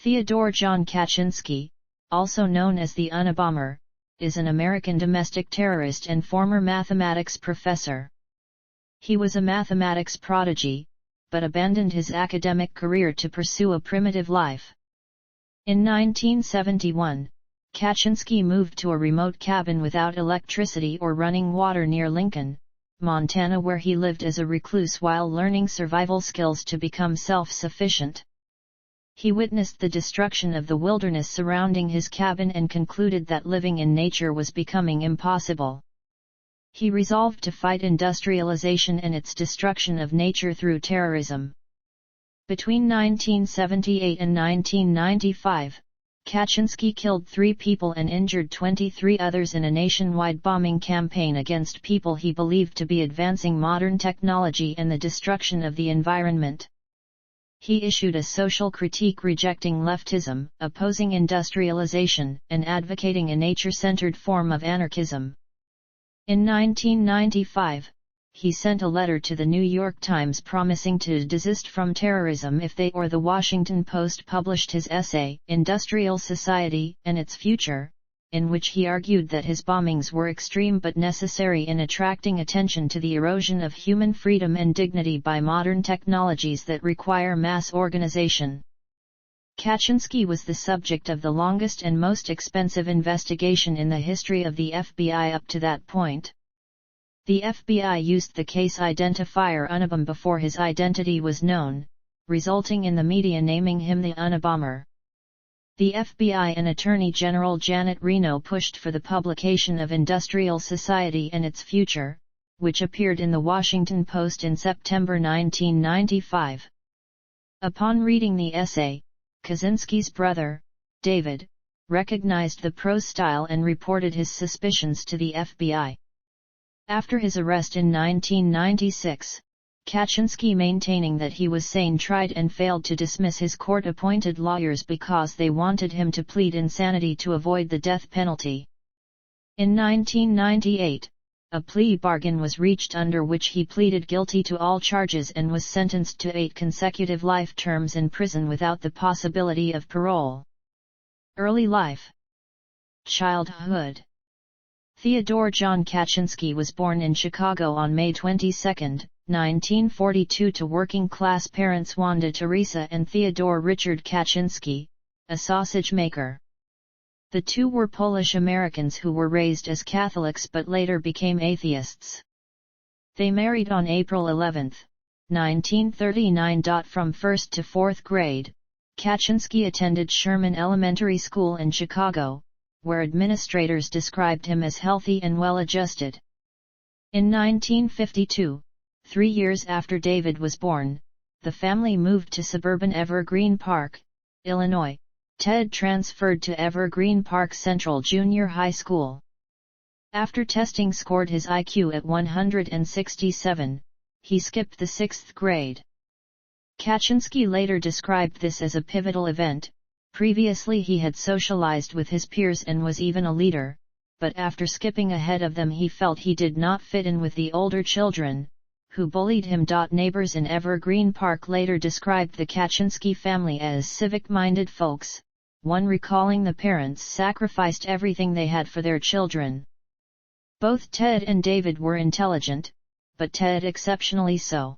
Theodore John Kaczynski, also known as the Unabomber, is an American domestic terrorist and former mathematics professor. He was a mathematics prodigy, but abandoned his academic career to pursue a primitive life. In 1971, Kaczynski moved to a remote cabin without electricity or running water near Lincoln, Montana, where he lived as a recluse while learning survival skills to become self-sufficient. He witnessed the destruction of the wilderness surrounding his cabin and concluded that living in nature was becoming impossible. He resolved to fight industrialization and its destruction of nature through terrorism. Between 1978 and 1995, Kaczynski killed 3 people and injured 23 others in a nationwide bombing campaign against people he believed to be advancing modern technology and the destruction of the environment. He issued a social critique rejecting leftism, opposing industrialization, and advocating a nature-centered form of anarchism. In 1995, he sent a letter to the New York Times promising to desist from terrorism if they or the Washington Post published his essay, Industrial Society and Its Future, in which he argued that his bombings were extreme but necessary in attracting attention to the erosion of human freedom and dignity by modern technologies that require mass organization. Kaczynski was the subject of the longest and most expensive investigation in the history of the FBI up to that point. The FBI used the case identifier Unabomber before his identity was known, resulting in the media naming him the Unabomber. The FBI and Attorney General Janet Reno pushed for the publication of Industrial Society and Its Future, which appeared in the Washington Post in September 1995. Upon reading the essay, Kaczynski's brother, David, recognized the prose style and reported his suspicions to the FBI. After his arrest in 1996, Kaczynski, maintaining that he was sane, tried and failed to dismiss his court-appointed lawyers because they wanted him to plead insanity to avoid the death penalty. In 1998, a plea bargain was reached under which he pleaded guilty to all charges and was sentenced to 8 consecutive life terms in prison without the possibility of parole. Early life. Childhood. Theodore John Kaczynski was born in Chicago on May 22, 1942 to working-class parents Wanda Teresa and Theodore Richard Kaczynski, a sausage maker. The two were Polish Americans who were raised as Catholics but later became atheists. They married on April 11, 1939. From 1st to 4th grade, Kaczynski attended Sherman Elementary School in Chicago, where administrators described him as healthy and well-adjusted. In 1952, 3 years after David was born, the family moved to suburban Evergreen Park, Illinois. Ted transferred to Evergreen Park Central Junior High School. After testing scored his IQ at 167, he skipped the 6th grade. Kaczynski later described this as a pivotal event. Previously he had socialized with his peers and was even a leader, but after skipping ahead of them he felt he did not fit in with the older children, who bullied him. Neighbors in Evergreen Park later described the Kaczynski family as civic-minded folks, one recalling the parents sacrificed everything they had for their children. Both Ted and David were intelligent, but Ted exceptionally so.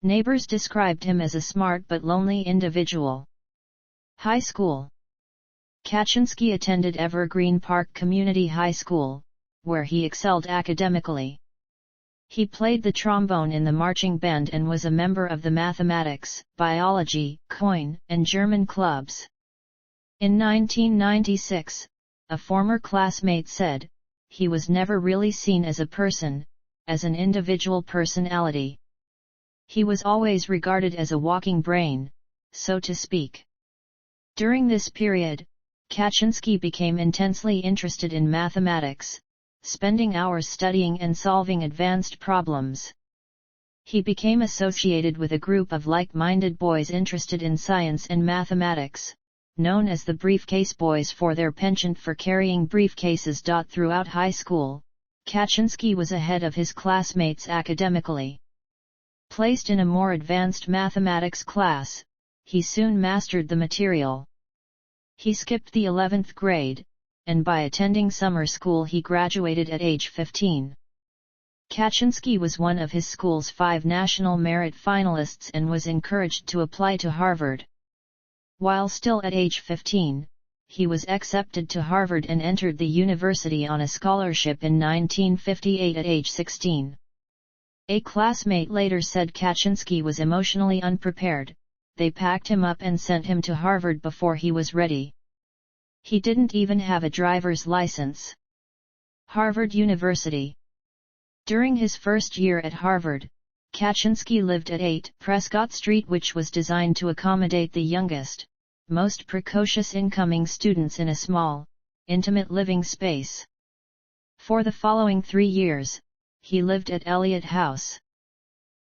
Neighbors described him as a smart but lonely individual. High school. Kaczynski attended Evergreen Park Community High School, where he excelled academically. He played the trombone in the marching band and was a member of the mathematics, biology, coin, and German clubs. In 1996, a former classmate said, he was never really seen as a person, as an individual personality. He was always regarded as a walking brain, so to speak. During this period, Kaczynski became intensely interested in mathematics, spending hours studying and solving advanced problems. He became associated with a group of like-minded boys interested in science and mathematics, known as the Briefcase Boys for their penchant for carrying briefcases. Throughout high school, Kaczynski was ahead of his classmates academically. Placed in a more advanced mathematics class, he soon mastered the material. He skipped the 11th grade, and by attending summer school he graduated at age 15. Kaczynski was one of his school's 5 national merit finalists and was encouraged to apply to Harvard. While still at age 15, he was accepted to Harvard and entered the university on a scholarship in 1958 at age 16. A classmate later said Kaczynski was emotionally unprepared. They packed him up and sent him to Harvard before he was ready. He didn't even have a driver's license. Harvard University. During his first year at Harvard, Kaczynski lived at 8 Prescott Street, which was designed to accommodate the youngest, most precocious incoming students in a small, intimate living space. For the following 3 years, he lived at Eliot House.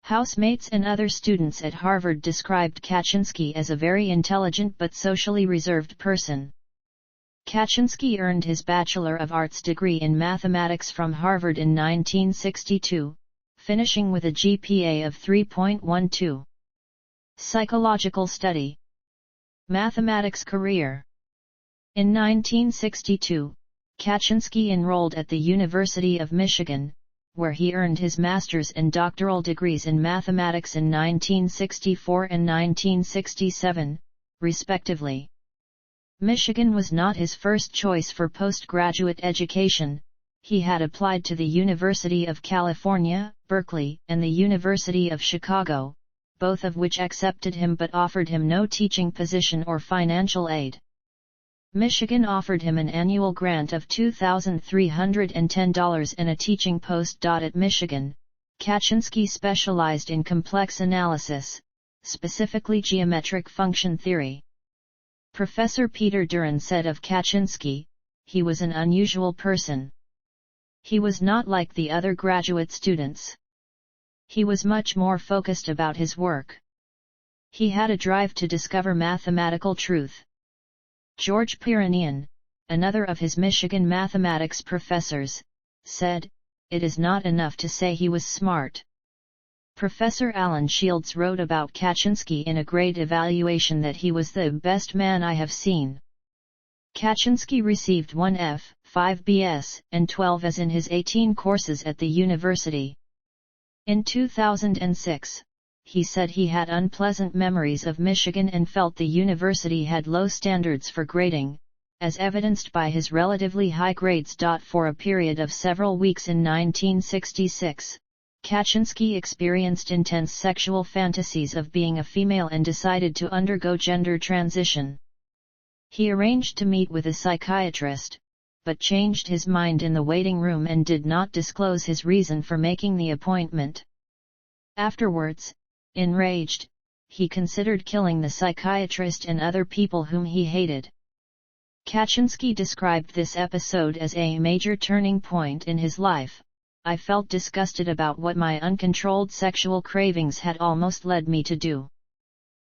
Housemates and other students at Harvard described Kaczynski as a very intelligent but socially reserved person. Kaczynski earned his Bachelor of Arts degree in mathematics from Harvard in 1962, finishing with a GPA of 3.12. Psychological study. Mathematics career. In 1962, Kaczynski enrolled at the University of Michigan, where he earned his master's and doctoral degrees in mathematics in 1964 and 1967, respectively. Michigan was not his first choice for postgraduate education. He had applied to the University of California, Berkeley, and the University of Chicago, both of which accepted him but offered him no teaching position or financial aid. Michigan offered him an annual grant of $2,310 and a teaching post. At Michigan, Kaczynski specialized in complex analysis, specifically geometric function theory. Professor Peter Duran said of Kaczynski, he was an unusual person. He was not like the other graduate students. He was much more focused about his work. He had a drive to discover mathematical truth. George Piranian, another of his Michigan mathematics professors, said, "It is not enough to say he was smart." Professor Alan Shields wrote about Kaczynski in a grade evaluation that he was the best man I have seen. Kaczynski received 1 F, 5 BS, and 12 As in his 18 courses at the university. In 2006, he said he had unpleasant memories of Michigan and felt the university had low standards for grading, as evidenced by his relatively high grades. For a period of several weeks in 1966, Kaczynski experienced intense sexual fantasies of being a female and decided to undergo gender transition. He arranged to meet with a psychiatrist, but changed his mind in the waiting room and did not disclose his reason for making the appointment. Afterwards, enraged, he considered killing the psychiatrist and other people whom he hated. Kaczynski described this episode as a major turning point in his life. "I felt disgusted about what my uncontrolled sexual cravings had almost led me to do.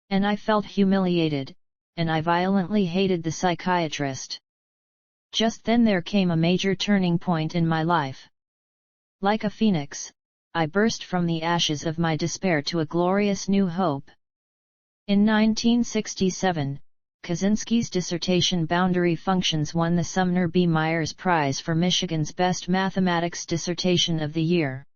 And I felt humiliated, and I violently hated the psychiatrist. Just then there came a major turning point in my life. Like a phoenix, I burst from the ashes of my despair to a glorious new hope." In 1967, Kaczynski's dissertation Boundary Functions won the Sumner B. Myers Prize for Michigan's Best Mathematics Dissertation of the Year.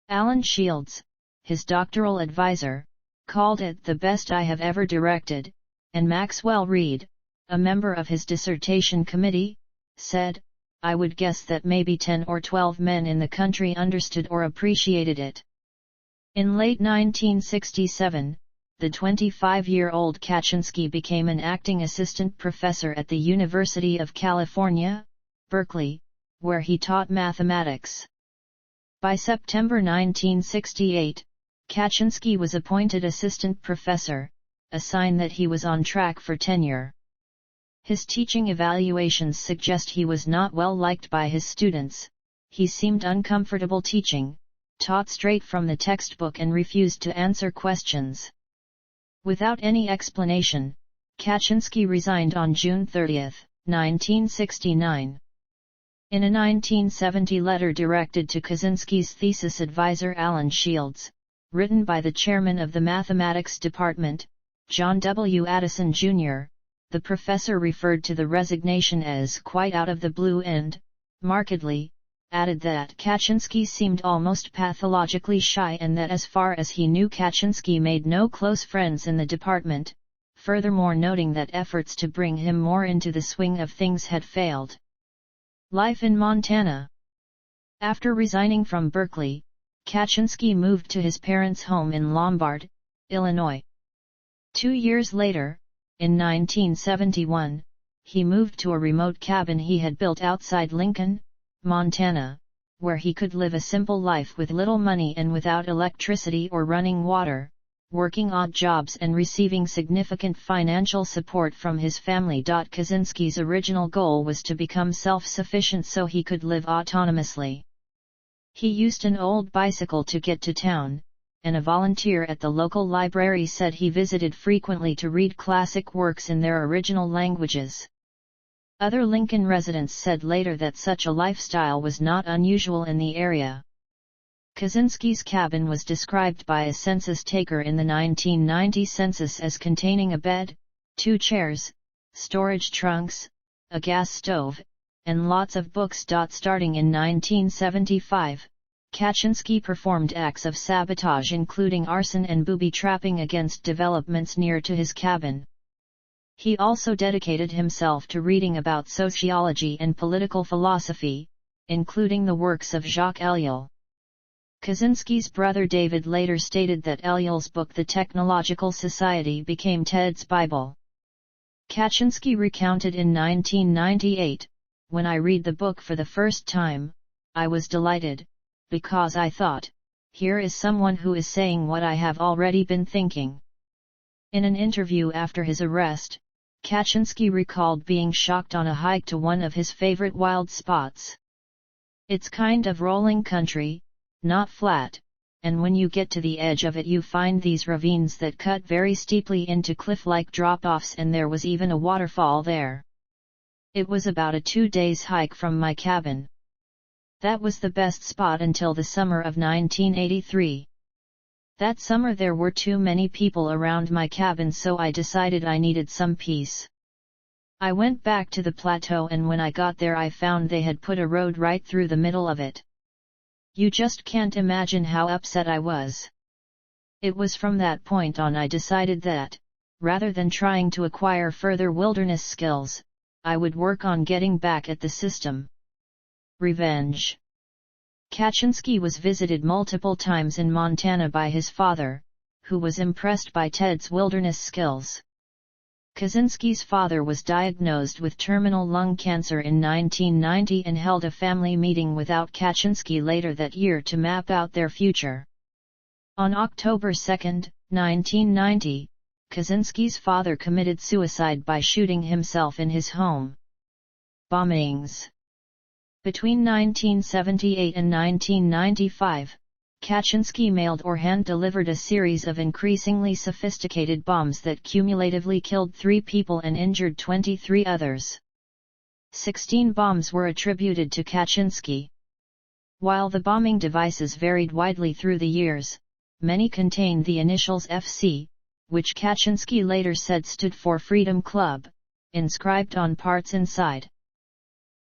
Alan Shields, his doctoral advisor, called it the best I have ever directed, and Maxwell Reed, a member of his dissertation committee, said, "I would guess that maybe 10 or 12 men in the country understood or appreciated it." In late 1967, the 25-year-old Kaczynski became an acting assistant professor at the University of California, Berkeley, where he taught mathematics. By September 1968, Kaczynski was appointed assistant professor, a sign that he was on track for tenure. His teaching evaluations suggest he was not well liked by his students. He seemed uncomfortable teaching, taught straight from the textbook and refused to answer questions. Without any explanation, Kaczynski resigned on June 30, 1969. In a 1970 letter directed to Kaczynski's thesis advisor Alan Shields, written by the chairman of the mathematics department, John W. Addison, Jr., the professor referred to the resignation as quite out of the blue and, markedly, added that Kaczynski seemed almost pathologically shy and that as far as he knew Kaczynski made no close friends in the department, furthermore noting that efforts to bring him more into the swing of things had failed. Life in Montana. After resigning from Berkeley, Kaczynski moved to his parents' home in Lombard, Illinois. 2 years later, in 1971, he moved to a remote cabin he had built outside Lincoln, Montana, where he could live a simple life with little money and without electricity or running water, working odd jobs and receiving significant financial support from his family. Kaczynski's original goal was to become self-sufficient so he could live autonomously. He used an old bicycle to get to town, and a volunteer at the local library said he visited frequently to read classic works in their original languages. Other Lincoln residents said later that such a lifestyle was not unusual in the area. Kaczynski's cabin was described by a census taker in the 1990 census as containing a bed, 2 chairs, storage trunks, a gas stove, and lots of books. Starting in 1975, Kaczynski performed acts of sabotage including arson and booby-trapping against developments near to his cabin. He also dedicated himself to reading about sociology and political philosophy, including the works of Jacques Ellul. Kaczynski's brother David later stated that Ellul's book The Technological Society became Ted's Bible. Kaczynski recounted in 1998, "When I read the book for the first time, I was delighted, because I thought, here is someone who is saying what I have already been thinking." In an interview after his arrest, Kaczynski recalled being shocked on a hike to one of his favorite wild spots. "It's kind of rolling country, not flat, and when you get to the edge of it you find these ravines that cut very steeply into cliff-like drop-offs, and there was even a waterfall there. It was about a 2 days hike from my cabin. That was the best spot until the summer of 1983. That summer there were too many people around my cabin, so I decided I needed some peace. I went back to the plateau, and when I got there I found they had put a road right through the middle of it. You just can't imagine how upset I was. It was from that point on I decided that, rather than trying to acquire further wilderness skills, I would work on getting back at the system." Revenge. Kaczynski was visited multiple times in Montana by his father, who was impressed by Ted's wilderness skills. Kaczynski's father was diagnosed with terminal lung cancer in 1990 and held a family meeting without Kaczynski later that year to map out their future. On October 2, 1990, Kaczynski's father committed suicide by shooting himself in his home. Bombings. Between 1978 and 1995, Kaczynski mailed or hand-delivered a series of increasingly sophisticated bombs that cumulatively killed 3 people and injured 23 others. 16 bombs were attributed to Kaczynski. While the bombing devices varied widely through the years, many contained the initials FC, which Kaczynski later said stood for Freedom Club, inscribed on parts inside.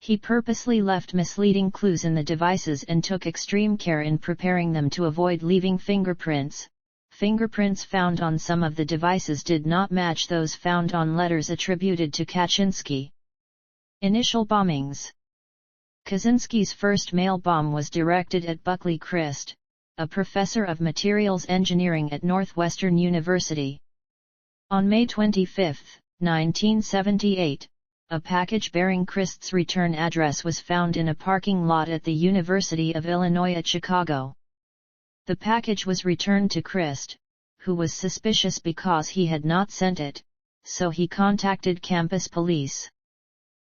He purposely left misleading clues in the devices and took extreme care in preparing them to avoid leaving fingerprints. Fingerprints found on some of the devices did not match those found on letters attributed to Kaczynski. Initial bombings. Kaczynski's first mail bomb was directed at Buckley Christ, a professor of materials engineering at Northwestern University. On May 25, 1978, a package bearing Christ's return address was found in a parking lot at the University of Illinois at Chicago. The package was returned to Christ, who was suspicious because he had not sent it, so he contacted campus police.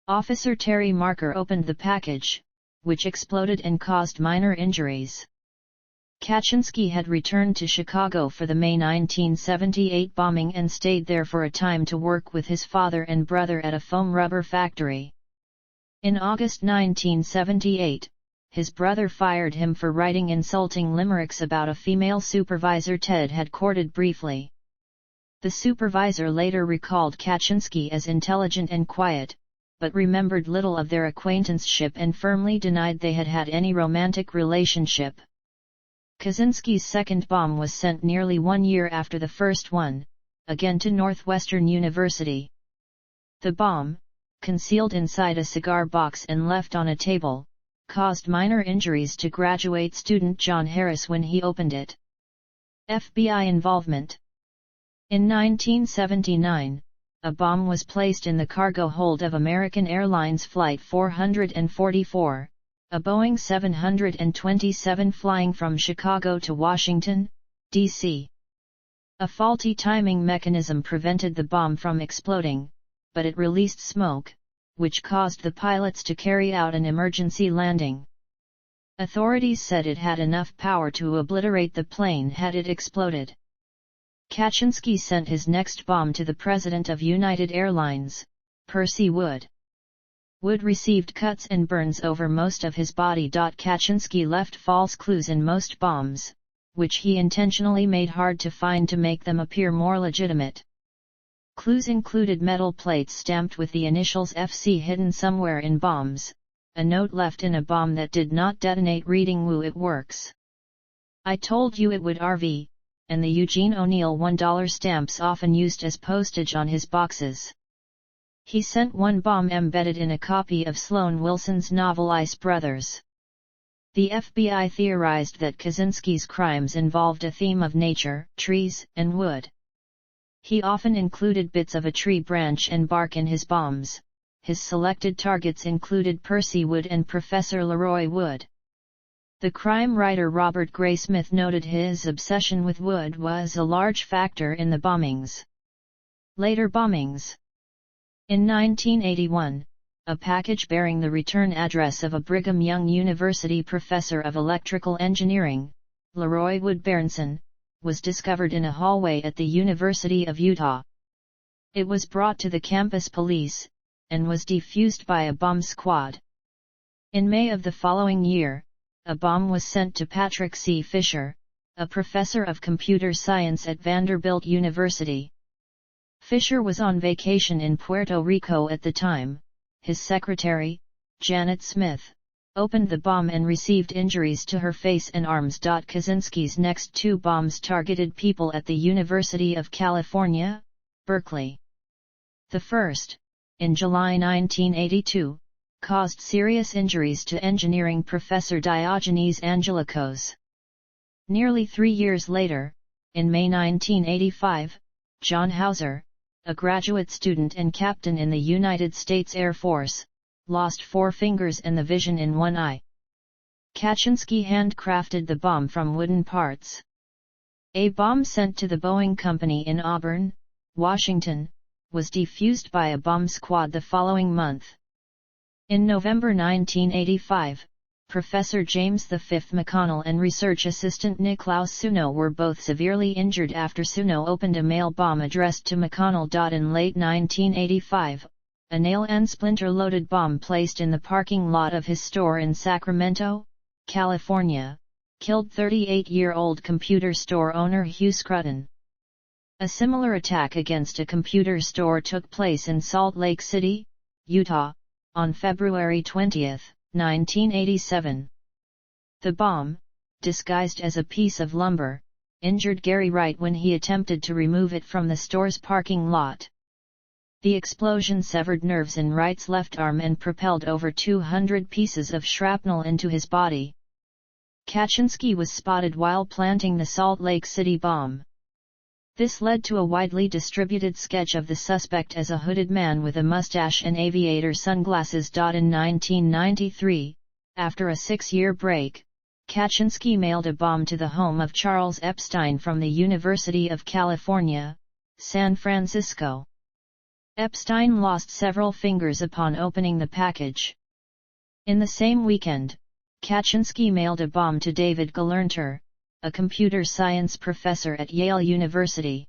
Officer Terry Marker opened the package, which exploded and caused minor injuries. Kaczynski had returned to Chicago for the May 1978 bombing and stayed there for a time to work with his father and brother at a foam rubber factory. In August 1978, his brother fired him for writing insulting limericks about a female supervisor Ted had courted briefly. The supervisor later recalled Kaczynski as intelligent and quiet, but remembered little of their acquaintanceship and firmly denied they had had any romantic relationship. Kaczynski's second bomb was sent nearly 1 year after the first one, again to Northwestern University. The bomb, concealed inside a cigar box and left on a table, caused minor injuries to graduate student John Harris when he opened it. FBI involvement. In 1979, a bomb was placed in the cargo hold of American Airlines Flight 444, a Boeing 727 flying from Chicago to Washington, D.C. A faulty timing mechanism prevented the bomb from exploding, but it released smoke, which caused the pilots to carry out an emergency landing. Authorities said it had enough power to obliterate the plane had it exploded. Kaczynski sent his next bomb to the president of United Airlines, Percy Wood. Wood received cuts and burns over most of his body. Kaczynski left false clues in most bombs, which he intentionally made hard to find to make them appear more legitimate. Clues included metal plates stamped with the initials FC hidden somewhere in bombs, a note left in a bomb that did not detonate reading "Woo, it works. I told you it would RV," and the Eugene O'Neill $1 stamps often used as postage on his boxes. He sent one bomb embedded in a copy of Sloan Wilson's novel Ice Brothers. The FBI theorized that Kaczynski's crimes involved a theme of nature, trees, and wood. He often included bits of a tree branch and bark in his bombs. His selected targets included Percy Wood and Professor Leroy Wood. The crime writer Robert Graysmith noted his obsession with wood was a large factor in the bombings. Later bombings. In 1981, a package bearing the return address of a Brigham Young University professor of electrical engineering, Leroy Wood Berenson, was discovered in a hallway at the University of Utah. It was brought to the campus police, and was defused by a bomb squad. In May of the following year, a bomb was sent to Patrick C. Fisher, a professor of computer science at Vanderbilt University. Fisher was on vacation in Puerto Rico at the time. His secretary, Janet Smith, opened the bomb and received injuries to her face and arms. Kaczynski's next two bombs targeted people at the University of California, Berkeley. The first, in July 1982, caused serious injuries to engineering professor Diogenes Angelikos. Nearly 3 years later, in May 1985, John Hauser, a graduate student and captain in the United States Air Force, lost 4 fingers and the vision in one eye. Kaczynski handcrafted the bomb from wooden parts. A bomb sent to the Boeing Company in Auburn, Washington, was defused by a bomb squad the following month. In November 1985, Professor James V. McConnell and research assistant Niklaus Suno were both severely injured after Suno opened a mail bomb addressed to McConnell. In late 1985, a nail and splinter-loaded bomb placed in the parking lot of his store in Sacramento, California, killed 38-year-old computer store owner Hugh Scruton. A similar attack against a computer store took place in Salt Lake City, Utah, on February 20, 1987. The bomb, disguised as a piece of lumber, injured Gary Wright when he attempted to remove it from the store's parking lot. The explosion severed nerves in Wright's left arm and propelled over 200 pieces of shrapnel into his body. Kaczynski was spotted while planting the Salt Lake City bomb. This led to a widely distributed sketch of the suspect as a hooded man with a mustache and aviator sunglasses. In 1993, after a 6-year break, Kaczynski mailed a bomb to the home of Charles Epstein from the University of California, San Francisco. Epstein lost several fingers upon opening the package. In the same weekend, Kaczynski mailed a bomb to David Gelernter, a computer science professor at Yale University.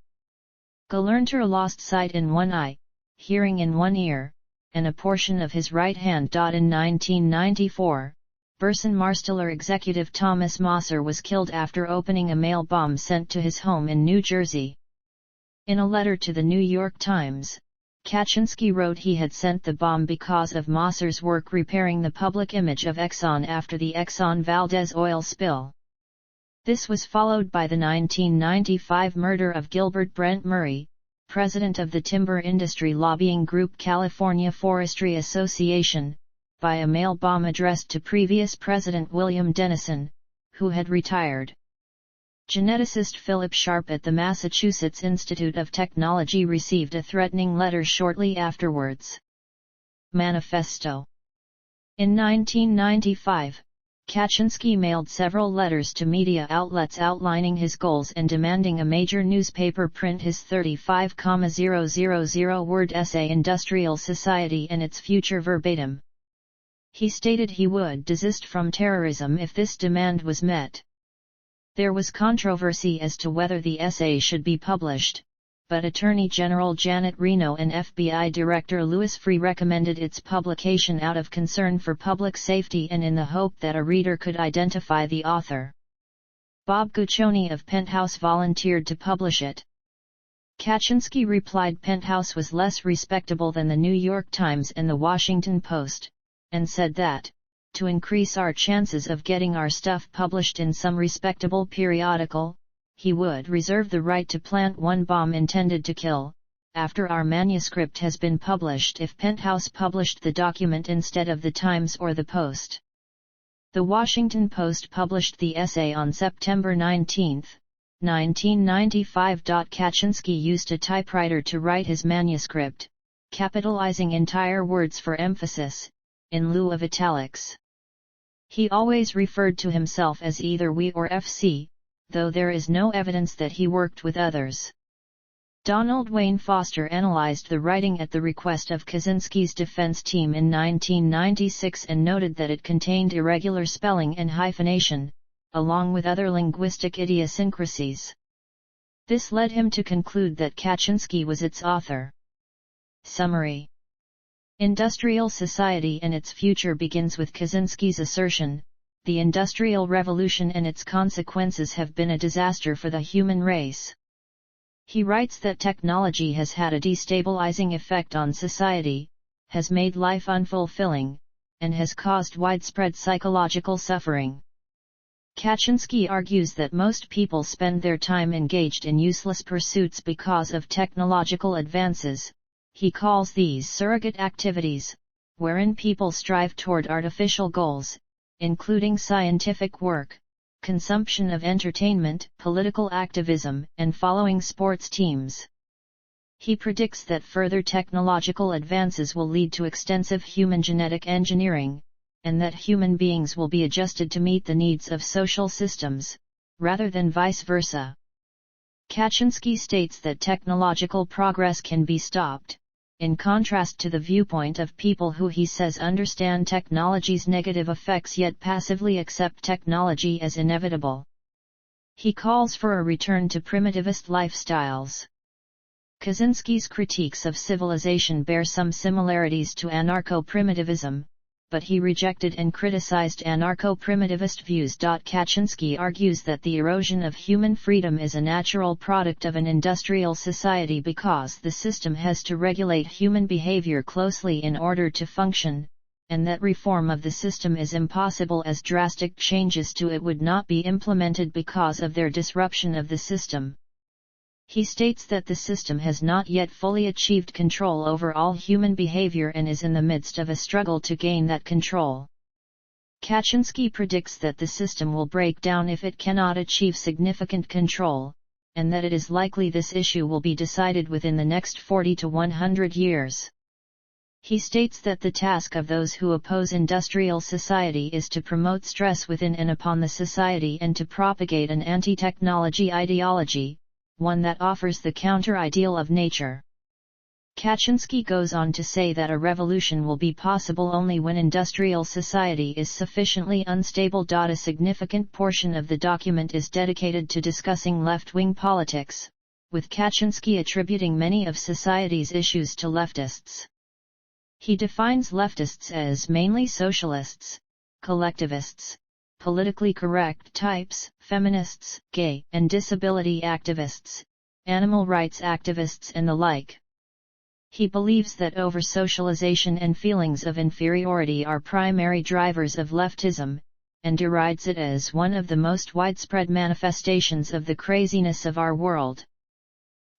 Gelernter lost sight in one eye, hearing in one ear, and a portion of his right hand. In 1994, Burson Marsteller executive Thomas Mosser was killed after opening a mail bomb sent to his home in New Jersey. In a letter to the New York Times, Kaczynski wrote he had sent the bomb because of Moss's work repairing the public image of Exxon after the Exxon Valdez oil spill. This was followed by the 1995 murder of Gilbert Brent Murray, president of the timber industry lobbying group California Forestry Association, by a mail bomb addressed to previous President William Dennison, who had retired. Geneticist Philip Sharp at the Massachusetts Institute of Technology received a threatening letter shortly afterwards. Manifesto. In 1995, Kaczynski mailed several letters to media outlets outlining his goals and demanding a major newspaper print his 35,000-word essay Industrial Society and Its Future verbatim. He stated he would desist from terrorism if this demand was met. There was controversy as to whether the essay should be published, but Attorney General Janet Reno and FBI Director Louis Freeh recommended its publication out of concern for public safety and in the hope that a reader could identify the author. Bob Guccione of Penthouse volunteered to publish it. Kaczynski replied Penthouse was less respectable than the New York Times and the Washington Post, and said that, to increase our chances of getting our stuff published in some respectable periodical, he would reserve the right to plant one bomb intended to kill, after our manuscript has been published if Penthouse published the document instead of the Times or the Post. The Washington Post published the essay on September 19, 1995. Kaczynski used a typewriter to write his manuscript, capitalizing entire words for emphasis, in lieu of italics. He always referred to himself as either we or FC, though there is no evidence that he worked with others. Donald Wayne Foster analyzed the writing at the request of Kaczynski's defense team in 1996 and noted that it contained irregular spelling and hyphenation, along with other linguistic idiosyncrasies. This led him to conclude that Kaczynski was its author. Summary. Industrial Society and Its Future begins with Kaczynski's assertion, the Industrial Revolution and its consequences have been a disaster for the human race. He writes that technology has had a destabilizing effect on society, has made life unfulfilling, and has caused widespread psychological suffering. Kaczynski argues that most people spend their time engaged in useless pursuits because of technological advances. He calls these surrogate activities, wherein people strive toward artificial goals, including scientific work, consumption of entertainment, political activism, and following sports teams. He predicts that further technological advances will lead to extensive human genetic engineering, and that human beings will be adjusted to meet the needs of social systems, rather than vice versa. Kaczynski states that technological progress can be stopped, in contrast to the viewpoint of people who he says understand technology's negative effects yet passively accept technology as inevitable. He calls for a return to primitivist lifestyles. Kaczynski's critiques of civilization bear some similarities to anarcho-primitivism, but he rejected and criticized anarcho-primitivist views. Kaczynski argues that the erosion of human freedom is a natural product of an industrial society because the system has to regulate human behavior closely in order to function, and that reform of the system is impossible as drastic changes to it would not be implemented because of their disruption of the system. He states that the system has not yet fully achieved control over all human behavior and is in the midst of a struggle to gain that control. Kaczynski predicts that the system will break down if it cannot achieve significant control, and that it is likely this issue will be decided within the next 40 to 100 years. He states that the task of those who oppose industrial society is to promote stress within and upon the society and to propagate an anti-technology ideology, one that offers the counter-ideal of nature. Kaczynski goes on to say that a revolution will be possible only when industrial society is sufficiently unstable. A significant portion of the document is dedicated to discussing left-wing politics, with Kaczynski attributing many of society's issues to leftists. He defines leftists as mainly socialists, collectivists, politically correct types, feminists, gay and disability activists, animal rights activists and the like. He believes that over-socialization and feelings of inferiority are primary drivers of leftism, and derides it as one of the most widespread manifestations of the craziness of our world.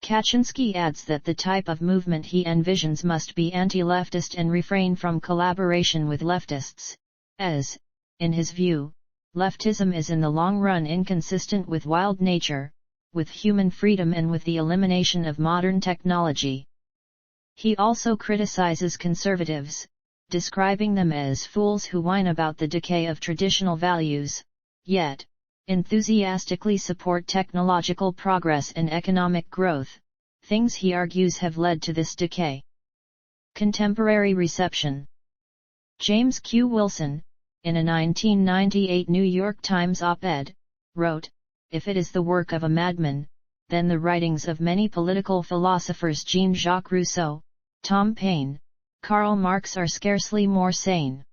Kaczynski adds that the type of movement he envisions must be anti-leftist and refrain from collaboration with leftists, as, in his view, leftism is in the long run inconsistent with wild nature, with human freedom and with the elimination of modern technology. He also criticizes conservatives, describing them as fools who whine about the decay of traditional values, yet enthusiastically support technological progress and economic growth, things he argues have led to this decay. Contemporary reception. James Q. Wilson, in a 1998 New York Times op-ed, wrote, "If it is the work of a madman, then the writings of many political philosophers Jean-Jacques Rousseau, Tom Paine, Karl Marx are scarcely more sane.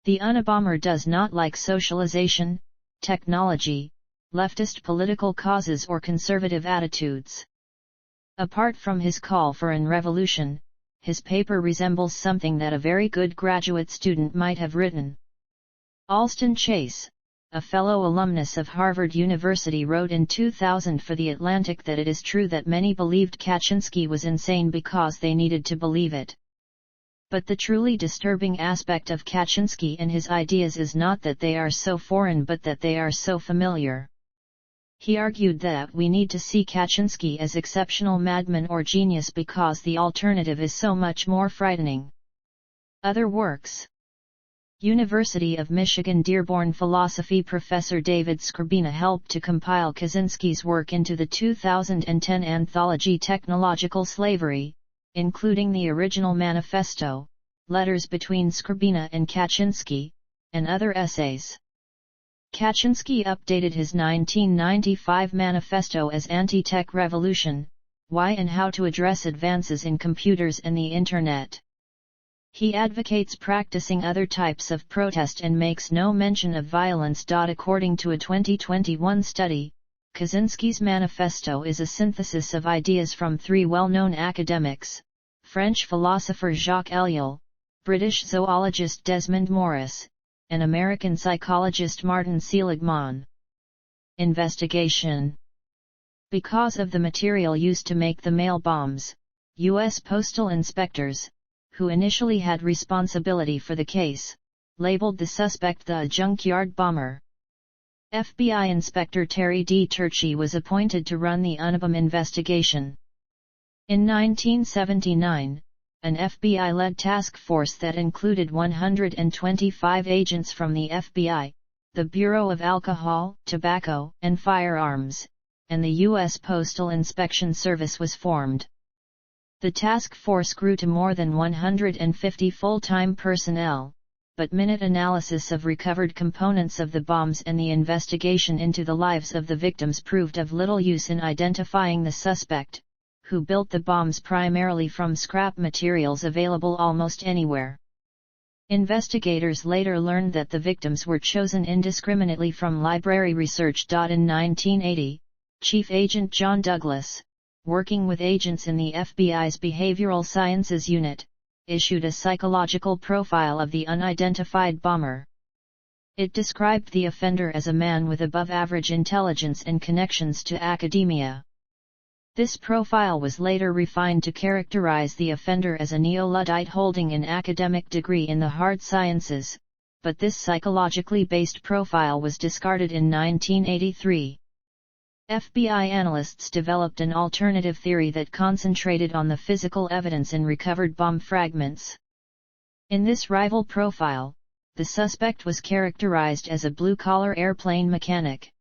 The Unabomber does not like socialization, technology, leftist political causes or conservative attitudes." Apart from his call for an revolution, his paper resembles something that a very good graduate student might have written. Alston Chase, a fellow alumnus of Harvard University, wrote in 2000 for The Atlantic that it is true that many believed Kaczynski was insane because they needed to believe it. But the truly disturbing aspect of Kaczynski and his ideas is not that they are so foreign but that they are so familiar. He argued that we need to see Kaczynski as exceptional madman or genius because the alternative is so much more frightening. Other works. University of Michigan Dearborn philosophy professor David Skrbina helped to compile Kaczynski's work into the 2010 anthology Technological Slavery, including the original manifesto, letters between Skrbina and Kaczynski, and other essays. Kaczynski updated his 1995 manifesto as Anti-Tech Revolution, Why and How to Address Advances in Computers and the Internet. He advocates practicing other types of protest and makes no mention of violence. According to a 2021 study, Kaczynski's manifesto is a synthesis of ideas from three well-known academics: French philosopher Jacques Ellul, British zoologist Desmond Morris, and American psychologist Martin Seligman. Investigation. Because of the material used to make the mail bombs, U.S. postal inspectors, who initially had responsibility for the case, labeled the suspect the junkyard bomber. FBI Inspector Terry D. Turchi was appointed to run the Unabomber investigation. In 1979, an FBI-led task force that included 125 agents from the FBI, the Bureau of Alcohol, Tobacco, and Firearms, and the U.S. Postal Inspection Service was formed. The task force grew to more than 150 full-time personnel, but minute analysis of recovered components of the bombs and the investigation into the lives of the victims proved of little use in identifying the suspect, who built the bombs primarily from scrap materials available almost anywhere. Investigators later learned that the victims were chosen indiscriminately from library research. In 1980, Chief Agent John Douglas, working with agents in the FBI's Behavioral Sciences Unit, issued a psychological profile of the unidentified bomber. It described the offender as a man with above-average intelligence and connections to academia. This profile was later refined to characterize the offender as a neo-Luddite holding an academic degree in the hard sciences, but this psychologically based profile was discarded in 1983. FBI analysts developed an alternative theory that concentrated on the physical evidence in recovered bomb fragments. In this rival profile, the suspect was characterized as a blue-collar airplane mechanic.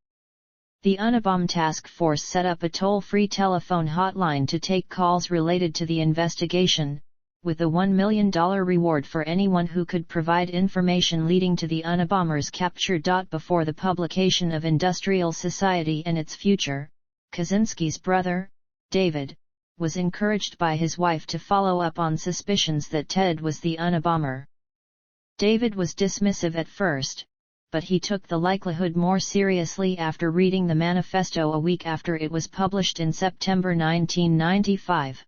The Unabomber task force set up a toll-free telephone hotline to take calls related to the investigation, with a $1 million reward for anyone who could provide information leading to the Unabomber's capture. Before the publication of Industrial Society and Its Future, Kaczynski's brother, David, was encouraged by his wife to follow up on suspicions that Ted was the Unabomber. David was dismissive at first, but he took the likelihood more seriously after reading the manifesto a week after it was published in September 1995.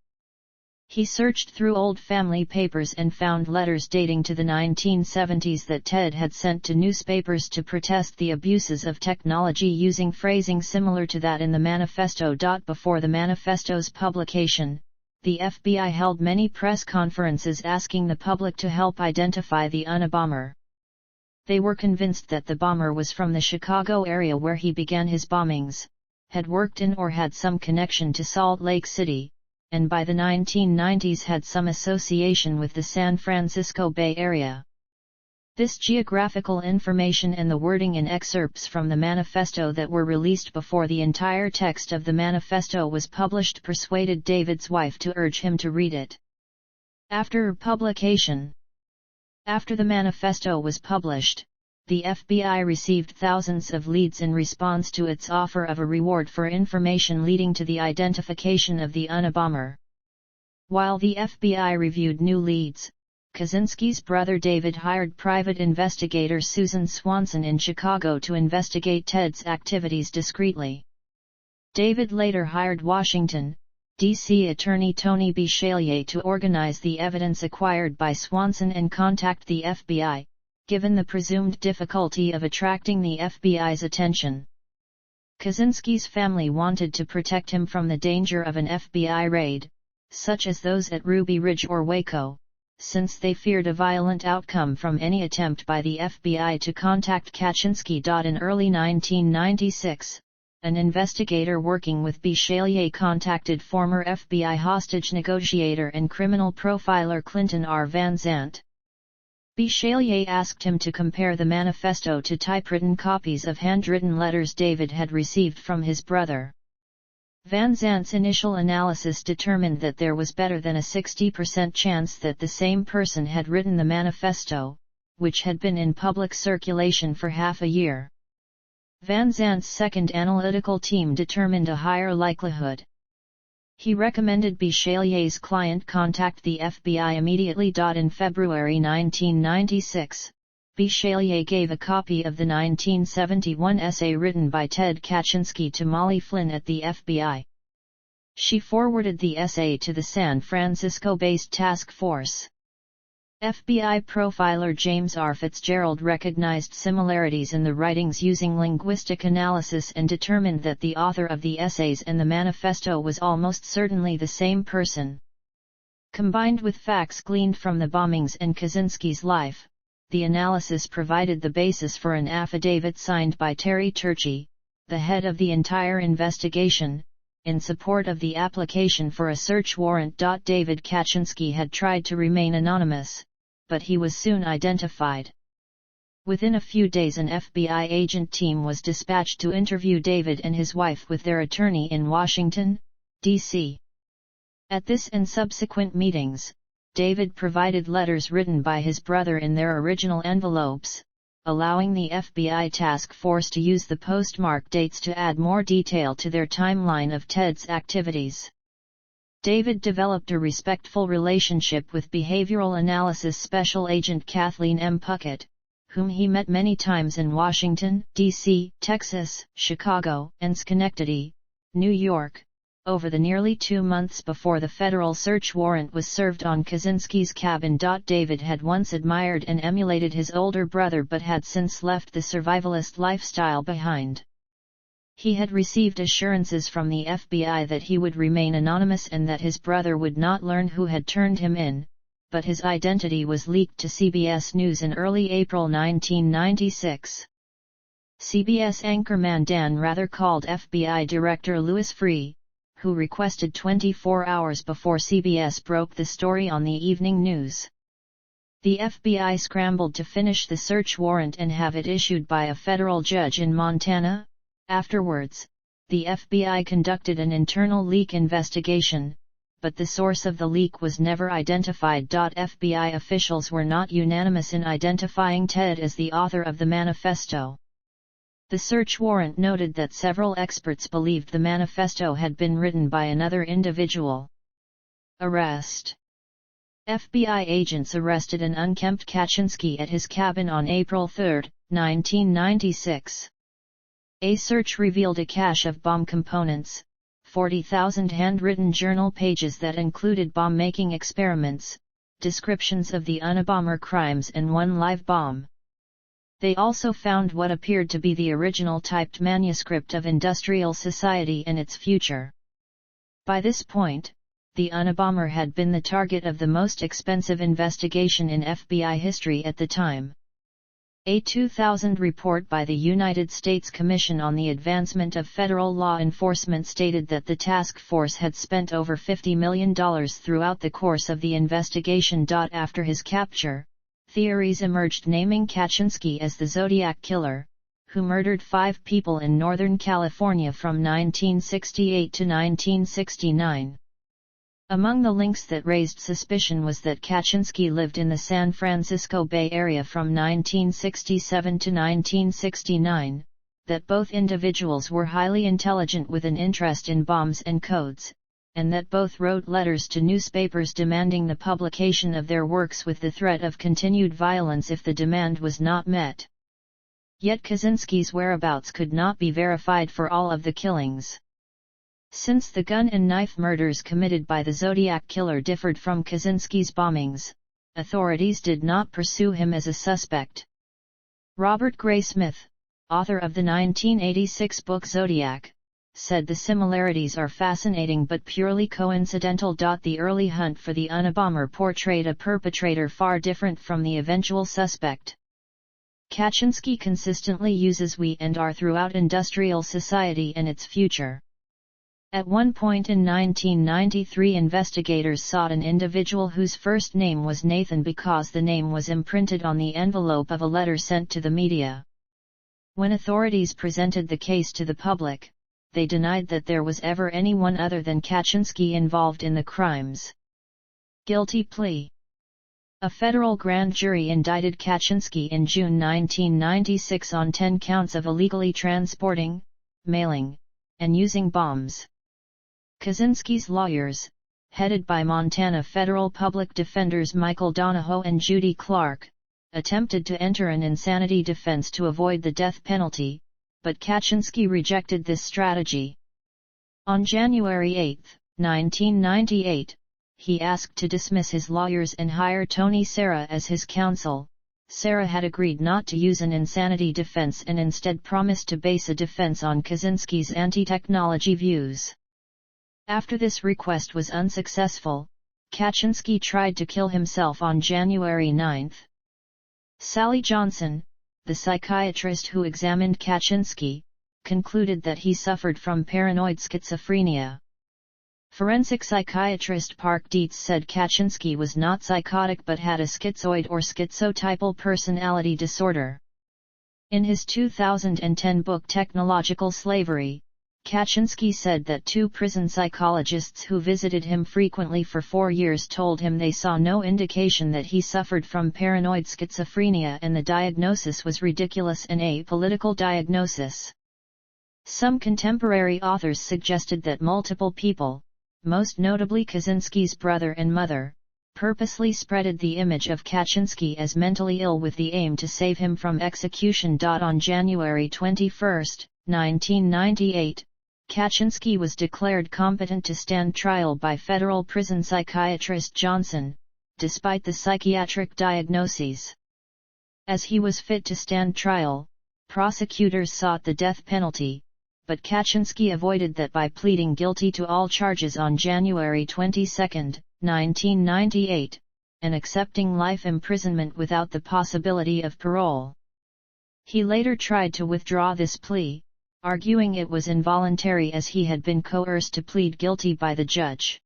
He searched through old family papers and found letters dating to the 1970s that Ted had sent to newspapers to protest the abuses of technology using phrasing similar to that in the manifesto. Before the manifesto's publication, the FBI held many press conferences asking the public to help identify the Unabomber. They were convinced that the bomber was from the Chicago area where he began his bombings, had worked in or had some connection to Salt Lake City, and by the 1990s had some association with the San Francisco Bay Area. This geographical information and the wording in excerpts from the manifesto that were released before the entire text of the manifesto was published persuaded David's wife to urge him to read it. After publication. After the manifesto was published, the FBI received thousands of leads in response to its offer of a reward for information leading to the identification of the Unabomber. While the FBI reviewed new leads, Kaczynski's brother David hired private investigator Susan Swanson in Chicago to investigate Ted's activities discreetly. David later hired Washington, D.C. attorney Tony Bichelier to organize the evidence acquired by Swanson and contact the FBI, given the presumed difficulty of attracting the FBI's attention. Kaczynski's family wanted to protect him from the danger of an FBI raid, such as those at Ruby Ridge or Waco, since they feared a violent outcome from any attempt by the FBI to contact Kaczynski. In early 1996, an investigator working with Bichelier contacted former FBI hostage negotiator and criminal profiler Clinton R. Van Zandt. Bichelier asked him to compare the manifesto to typewritten copies of handwritten letters David had received from his brother. Van Zandt's initial analysis determined that there was better than a 60% chance that the same person had written the manifesto, which had been in public circulation for half a year. Van Zandt's second analytical team determined a higher likelihood. He recommended Bichelier's client contact the FBI immediately. In February 1996, Bichelier gave a copy of the 1971 essay written by Ted Kaczynski to Molly Flynn at the FBI. She forwarded the essay to the San Francisco-based task force. FBI profiler James R. Fitzgerald recognized similarities in the writings using linguistic analysis and determined that the author of the essays and the manifesto was almost certainly the same person. Combined with facts gleaned from the bombings and Kaczynski's life, the analysis provided the basis for an affidavit signed by Terry Turchi, the head of the entire investigation, in support of the application for a search warrant. David Kaczynski had tried to remain anonymous, but he was soon identified. Within a few days an FBI agent team was dispatched to interview David and his wife with their attorney in Washington, D.C. At this and subsequent meetings, David provided letters written by his brother in their original envelopes, allowing the FBI task force to use the postmark dates to add more detail to their timeline of Ted's activities. David developed a respectful relationship with behavioral analysis special agent Kathleen M. Puckett, whom he met many times in Washington, D.C., Texas, Chicago, and Schenectady, New York, over the nearly 2 months before the federal search warrant was served on Kaczynski's cabin. David had once admired and emulated his older brother but had since left the survivalist lifestyle behind. He had received assurances from the FBI that he would remain anonymous and that his brother would not learn who had turned him in, but his identity was leaked to CBS News in early April 1996. CBS anchorman Dan Rather called FBI Director Louis Freeh, who requested 24 hours before CBS broke the story on the evening news. The FBI scrambled to finish the search warrant and have it issued by a federal judge in Montana. Afterwards, the FBI conducted an internal leak investigation, but the source of the leak was never identified. FBI officials were not unanimous in identifying Ted as the author of the manifesto. The search warrant noted that several experts believed the manifesto had been written by another individual. Arrest. FBI agents arrested an unkempt Kaczynski at his cabin on April 3, 1996. A search revealed a cache of bomb components, 40,000 handwritten journal pages that included bomb-making experiments, descriptions of the Unabomber crimes and one live bomb. They also found what appeared to be the original typed manuscript of Industrial Society and its future. By this point, the Unabomber had been the target of the most expensive investigation in FBI history at the time. A 2000 report by the United States Commission on the Advancement of Federal Law Enforcement stated that the task force had spent over $50 million throughout the course of the investigation. After his capture, theories emerged naming Kaczynski as the Zodiac Killer, who murdered 5 people in Northern California from 1968 to 1969. Among the links that raised suspicion was that Kaczynski lived in the San Francisco Bay Area from 1967 to 1969, that both individuals were highly intelligent with an interest in bombs and codes, and that both wrote letters to newspapers demanding the publication of their works with the threat of continued violence if the demand was not met. Yet Kaczynski's whereabouts could not be verified for all of the killings. Since the gun and knife murders committed by the Zodiac Killer differed from Kaczynski's bombings, authorities did not pursue him as a suspect. Robert Gray Smith, author of the 1986 book Zodiac, said the similarities are fascinating but purely coincidental. The early hunt for the Unabomber portrayed a perpetrator far different from the eventual suspect. Kaczynski consistently uses we and our throughout Industrial Society and its future. At one point in 1993, investigators sought an individual whose first name was Nathan because the name was imprinted on the envelope of a letter sent to the media. When authorities presented the case to the public, they denied that there was ever anyone other than Kaczynski involved in the crimes. Guilty plea. A federal grand jury indicted Kaczynski in June 1996 on 10 counts of illegally transporting, mailing, and using bombs. Kaczynski's lawyers, headed by Montana federal public defenders Michael Donahoe and Judy Clark, attempted to enter an insanity defense to avoid the death penalty, but Kaczynski rejected this strategy. On January 8, 1998, he asked to dismiss his lawyers and hire Tony Serra as his counsel. Serra had agreed not to use an insanity defense and instead promised to base a defense on Kaczynski's anti-technology views. After this request was unsuccessful, Kaczynski tried to kill himself on January 9. Sally Johnson, the psychiatrist who examined Kaczynski, concluded that he suffered from paranoid schizophrenia. Forensic psychiatrist Park Dietz said Kaczynski was not psychotic but had a schizoid or schizotypal personality disorder. In his 2010 book Technological Slavery, Kaczynski said that 2 prison psychologists who visited him frequently for 4 years told him they saw no indication that he suffered from paranoid schizophrenia and the diagnosis was ridiculous and a political diagnosis. Some contemporary authors suggested that multiple people, most notably Kaczynski's brother and mother, purposely spreaded the image of Kaczynski as mentally ill with the aim to save him from execution. On January 21, 1998, Kaczynski was declared competent to stand trial by federal prison psychiatrist Johnson, despite the psychiatric diagnoses. As he was fit to stand trial, prosecutors sought the death penalty, but Kaczynski avoided that by pleading guilty to all charges on January 22, 1998, and accepting life imprisonment without the possibility of parole. He later tried to withdraw this plea, arguing it was involuntary as he had been coerced to plead guilty by the judge.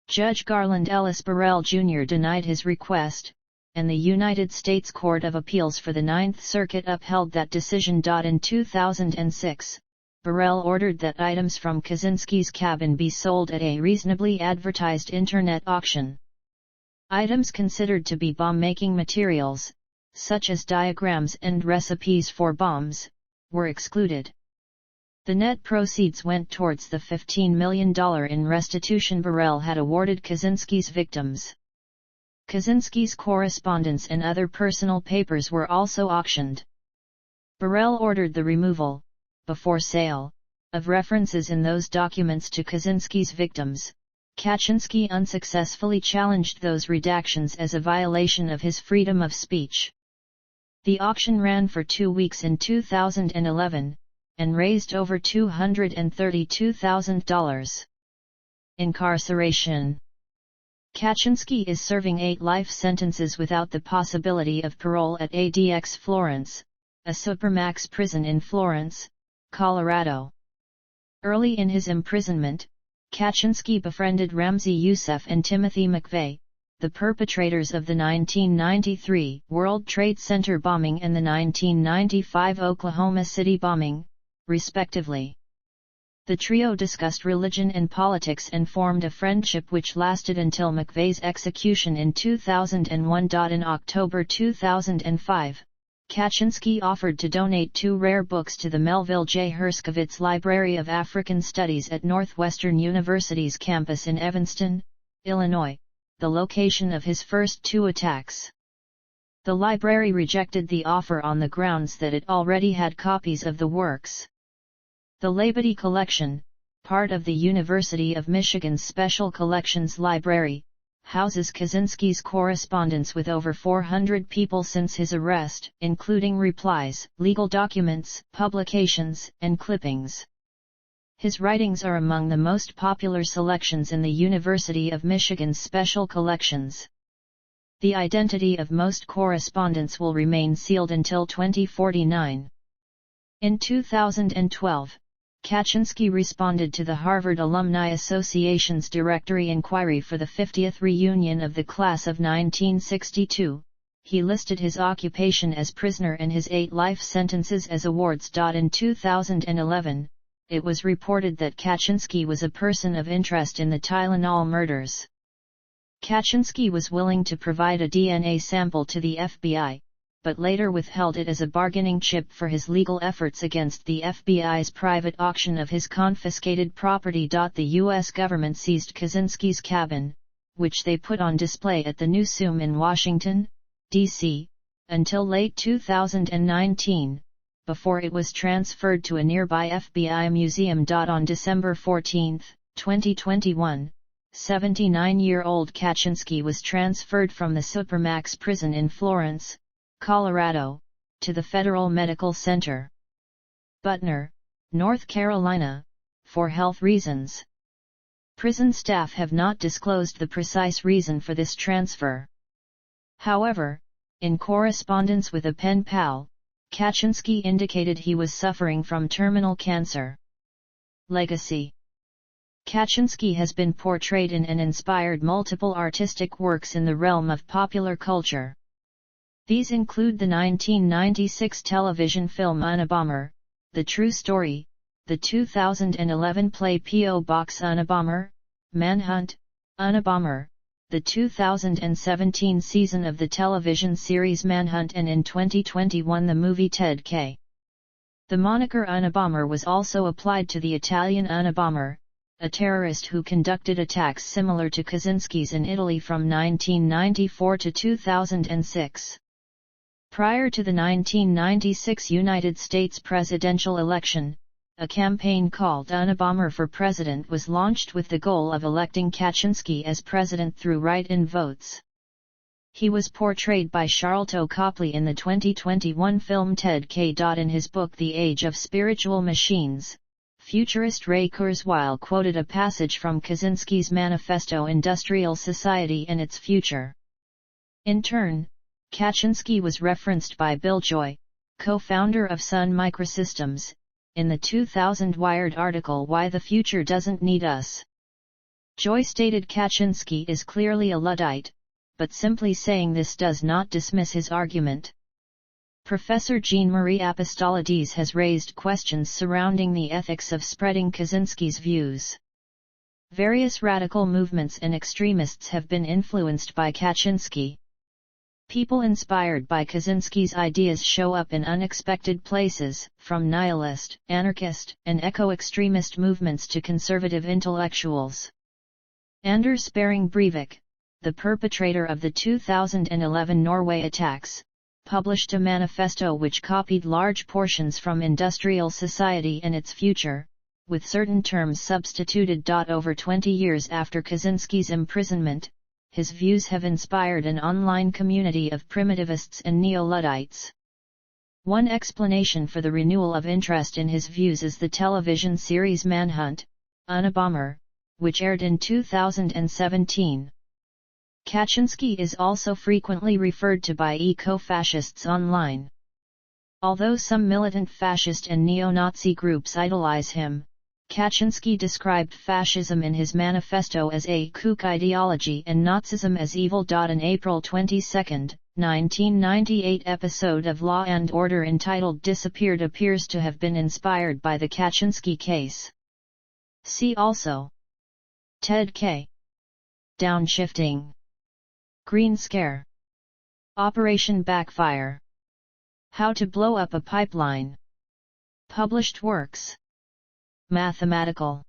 Judge Garland Ellis Burrell Jr. denied his request, and the United States Court of Appeals for the Ninth Circuit upheld that decision. In 2006, Burrell ordered that items from Kaczynski's cabin be sold at a reasonably advertised internet auction. Items considered to be bomb-making materials, such as diagrams and recipes for bombs, were excluded. The net proceeds went towards the $15 million in restitution Burrell had awarded Kaczynski's victims. Kaczynski's correspondence and other personal papers were also auctioned. Burrell ordered the removal, before sale, of references in those documents to Kaczynski's victims. Kaczynski unsuccessfully challenged those redactions as a violation of his freedom of speech. The auction ran for 2 weeks in 2011, and raised over $232,000. Incarceration. Kaczynski is serving 8 life sentences without the possibility of parole at ADX Florence, a supermax prison in Florence, Colorado. Early in his imprisonment, Kaczynski befriended Ramzi Youssef and Timothy McVeigh, the perpetrators of the 1993 World Trade Center bombing and the 1995 Oklahoma City bombing, respectively. The trio discussed religion and politics and formed a friendship which lasted until McVeigh's execution in 2001. In October 2005, Kaczynski offered to donate 2 rare books to the Melville J. Herskovitz Library of African Studies at Northwestern University's campus in Evanston, Illinois, the location of his first 2 attacks. The library rejected the offer on the grounds that it already had copies of the works. The Labadie Collection, part of the University of Michigan's Special Collections Library, houses Kaczynski's correspondence with over 400 people since his arrest, including replies, legal documents, publications, and clippings. His writings are among the most popular selections in the University of Michigan's Special Collections. The identity of most correspondence will remain sealed until 2049. In 2012, Kaczynski responded to the Harvard Alumni Association's directory inquiry for the 50th reunion of the class of 1962. He listed his occupation as prisoner and his 8 life sentences as awards. In 2011, it was reported that Kaczynski was a person of interest in the Tylenol murders. Kaczynski was willing to provide a DNA sample to the FBI, but later withheld it as a bargaining chip for his legal efforts against the FBI's private auction of his confiscated property. The U.S. government seized Kaczynski's cabin, which they put on display at the Newseum in Washington, D.C., until late 2019, before it was transferred to a nearby FBI museum. On December 14, 2021, 79-year-old Kaczynski was transferred from the Supermax prison in Florence, Colorado, to the Federal Medical Center, Butner, North Carolina, for health reasons. Prison staff have not disclosed the precise reason for this transfer. However, in correspondence with a pen pal, Kaczynski indicated he was suffering from terminal cancer. Legacy. Kaczynski has been portrayed in and inspired multiple artistic works in the realm of popular culture. These include the 1996 television film Unabomber, The True Story, the 2011 play P.O. Box Unabomber, Manhunt, Unabomber, the 2017 season of the television series Manhunt, and in 2021 the movie Ted K. The moniker Unabomber was also applied to the Italian Unabomber, a terrorist who conducted attacks similar to Kaczynski's in Italy from 1994 to 2006. Prior to the 1996 United States presidential election, a campaign called Unabomber for President was launched with the goal of electing Kaczynski as president through write-in votes. He was portrayed by Charlton Copley in the 2021 film Ted K. In his book The Age of Spiritual Machines, futurist Ray Kurzweil quoted a passage from Kaczynski's manifesto Industrial Society and Its Future. In turn, Kaczynski was referenced by Bill Joy, co-founder of Sun Microsystems, in the 2000 Wired article Why the Future Doesn't Need Us. Joy stated Kaczynski is clearly a Luddite, but simply saying this does not dismiss his argument. Professor Jean-Marie Apostolides has raised questions surrounding the ethics of spreading Kaczynski's views. Various radical movements and extremists have been influenced by Kaczynski. People inspired by Kaczynski's ideas show up in unexpected places, from nihilist, anarchist, and eco-extremist movements to conservative intellectuals. Anders Behring Breivik, the perpetrator of the 2011 Norway attacks, published a manifesto which copied large portions from industrial society and its future, with certain terms substituted. Over 20 years after Kaczynski's imprisonment, his views have inspired an online community of primitivists and neo-Luddites. One explanation for the renewal of interest in his views is the television series Manhunt, Unabomber, which aired in 2017. Kaczynski is also frequently referred to by eco-fascists online. Although some militant fascist and neo-Nazi groups idolize him, Kaczynski described fascism in his manifesto as a kook ideology and Nazism as evil. An April 22, 1998 episode of Law and Order entitled Disappeared appears to have been inspired by the Kaczynski case. See also: Ted K. Downshifting, Green Scare, Operation Backfire, How to Blow Up a Pipeline. Published works. Mathematical.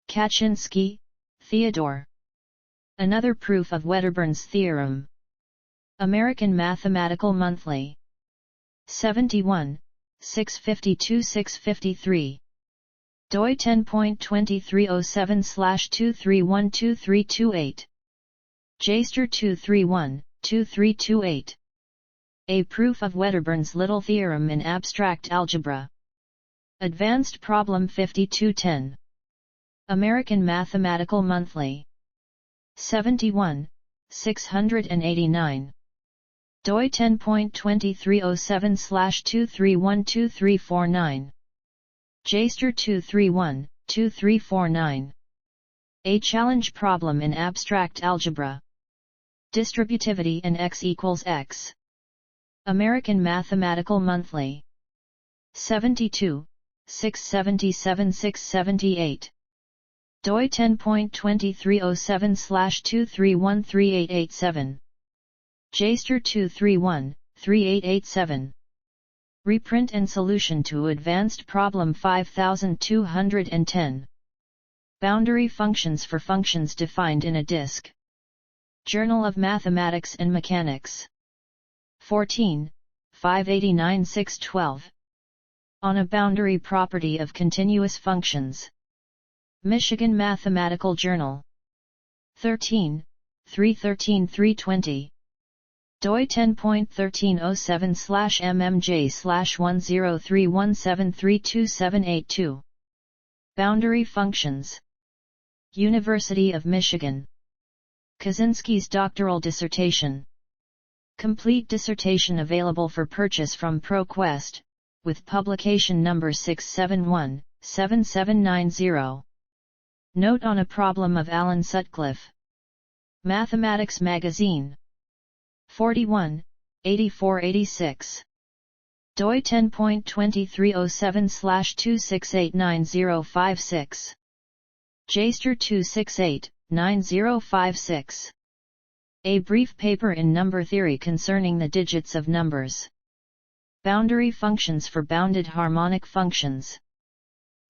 Kaczynski, Theodore. Another proof of Wedderburn's theorem. American Mathematical Monthly. 71, 652-653. doi 10.2307/2312328. JSTOR 231-2328. A proof of Wedderburn's little theorem in abstract algebra. Advanced Problem 5210. American Mathematical Monthly. 71, 689. doi 10.2307/2312349. JSTOR 231-2349. A challenge problem in abstract algebra. Distributivity and x equals x. American Mathematical Monthly. 72, 677-678. doi 10.2307/2313887. JSTOR 231-3887. Reprint and solution to Advanced Problem 5210. Boundary functions for functions defined in a disk. Journal of Mathematics and Mechanics. 14, 589-612. On a boundary property of continuous functions. Michigan Mathematical Journal. 13, 313-320. doi 10.1307/mmj/1031732782. Boundary functions. University of Michigan. Kaczynski's doctoral dissertation. Complete dissertation available for purchase from ProQuest, with publication number 671-7790. Note on a problem of Alan Sutcliffe. Mathematics Magazine. 41, 84-86. doi 10.2307/2689056. JSTOR 268-9056. A brief paper in number theory concerning the digits of numbers. Boundary functions for bounded harmonic functions.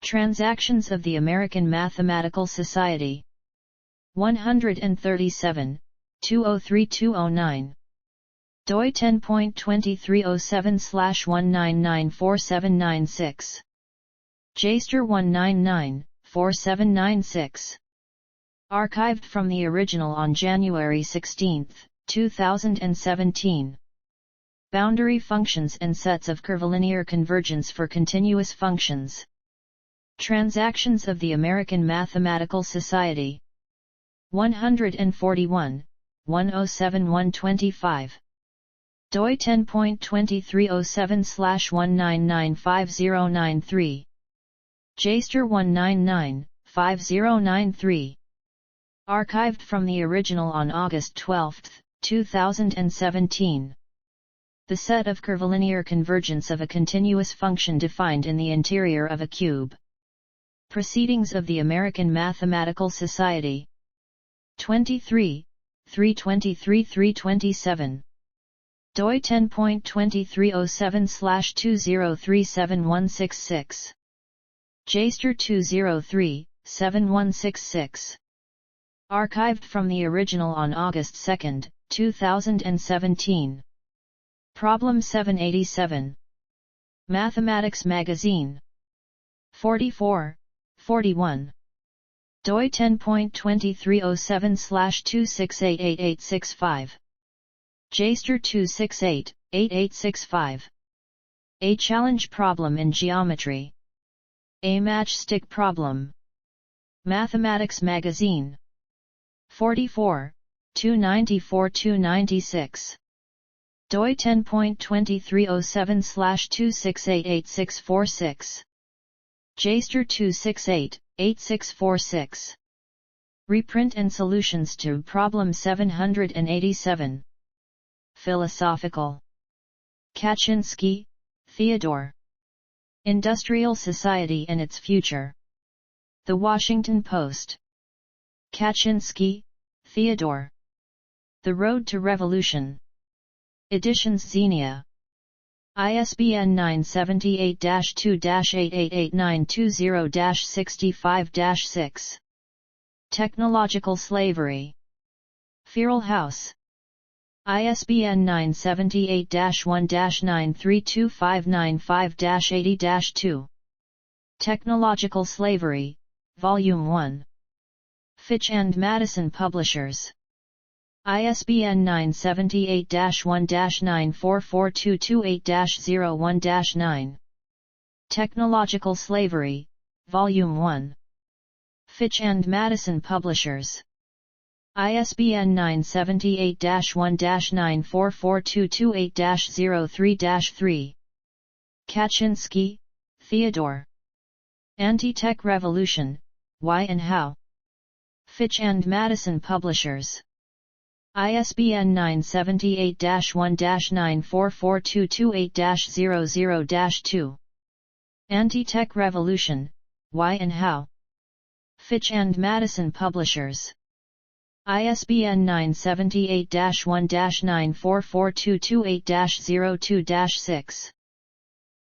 Transactions of the American Mathematical Society. 137, 203-209. doi 10.2307/1994796. JSTOR 199-4796. Archived from the original on January 16, 2017. Boundary functions and sets of curvilinear convergence for continuous functions. Transactions of the American Mathematical Society. 141, 107-125. doi 10.2307/1995093. JSTOR 199-5093. Archived from the original on August 12, 2017. The set of curvilinear convergence of a continuous function defined in the interior of a cube. Proceedings of the American Mathematical Society. 23, 323-327. doi 10.2307/2037166. JSTOR 203-7166. Archived from the original on August 2, 2017. Problem 787. Mathematics Magazine. 44, 41. doi 10.2307/2688865. JSTOR 268-8865. A challenge problem in geometry. A matchstick problem. Mathematics Magazine. 44, 294-296. doi 10.2307/2688646. JSTOR 268-8646. Reprint and solutions to problem 787. Philosophical. Kaczynski, Theodore. Industrial Society and Its Future. The Washington Post. Kaczynski, Theodore. The Road to Revolution. Editions Xenia. ISBN 978-2-888920-65-6. Technological Slavery. Feral House. ISBN 978-1-932595-80-2. Technological Slavery, Volume 1. Fitch and Madison Publishers. ISBN 978-1-944228-01-9. Technological Slavery, Volume 1. Fitch and Madison Publishers. ISBN 978-1-944228-03-3. Kaczynski, Theodore. Anti-Tech Revolution, Why and How. Fitch and Madison Publishers. ISBN 978-1-944228-00-2. Anti-Tech Revolution, Why and How. Fitch and Madison Publishers. ISBN 978-1-944228-02-6.